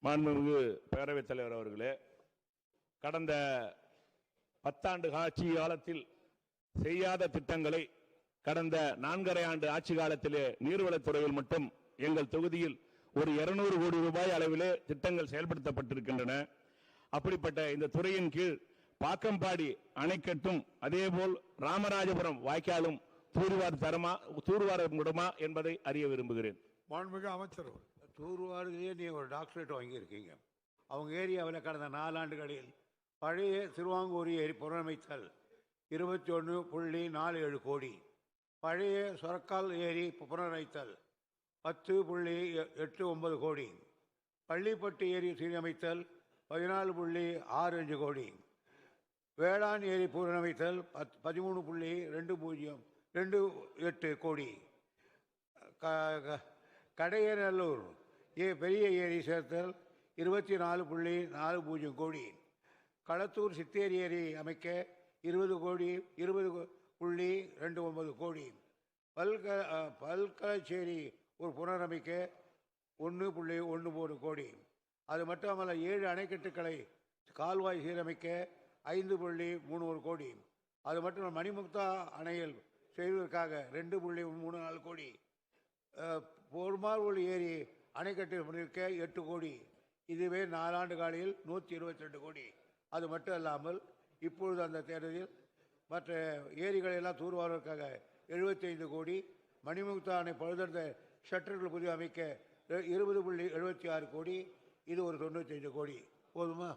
மாண்புமிகு பேரவைத் தலைவர் அவர்களே, கடந்த 10 ஆண்டு ஆட்சி காலத்தில் செய்யாத திட்டங்களை கடந்த 4.5 ஆண்டு ஆட்சி காலத்திலே நீர்வளத்துறையில் மட்டும் எங்கள் தொகுதியில் ஒரு 200 கோடி ரூபாய் அளவிலே திட்டங்கள் செயல்படுத்தப்பட்டிருக்கின்றன. அப்படிப்பட்ட இந்த துறையின் கீழ் பாக்கம்பாடி அணைக்கட்டும் அதேபோல் ராமராஜபுரம் வாய்க்காலும் தூர்வார முடியுமா என்பதை அறிய விரும்புகிறேன். மாண்புமிகு அமைச்சர், தூர்வாரத்திலேயே நீங்கள் ஒரு டாக்டரேட் வாங்கியிருக்கீங்க. அவங்க ஏரியாவில் கடந்த 4 ஆண்டுகளில் பழைய திருவாங்கூர் ஏரி புனரமைத்தல் 21.47 கோடி, பழைய சொரக்கால் ஏரி புனரமைத்தல் 10.89 கோடி, பள்ளிப்பட்டு ஏரி சீரமைத்தல் 14.65 கோடி, வேளாண் ஏரி புனரமைத்தல் 13.2028 கோடி, கடையநல்லூர் பெரிய ஏரி சேர்த்தல் 24.40 கோடி, களத்தூர் சித்தேரி ஏரி அமைக்க 20.29 கோடி, பல்கலச்சேரி ஒரு புனரமைக்க 1.13 கோடி. அது மட்டுமல்ல 7 அணைக்கட்டுக்களை கால்வாய் சீரமைக்க 5.31 கோடி. அது மட்டும் மணிமுக்தா அணையில் செய்வதற்காக 2.34 கோடி, பொருமாள் ஏரி அணைக்கட்டு முடிக்க 8 கோடி. இதுவே 4 ஆண்டு காலையில் 122 கோடி. அது மட்டும் இல்லாமல் இப்பொழுது அந்த தேர்தலில் மற்ற ஏரிகளெல்லாம் தூர்வாருவதற்காக 75 கோடி, மணிமுக்தா அணை பழுதடைந்த ஷட்டர்கள் புதிய அமைக்க 20.76 கோடி, இது ஒரு 95 கோடி. போதுமா?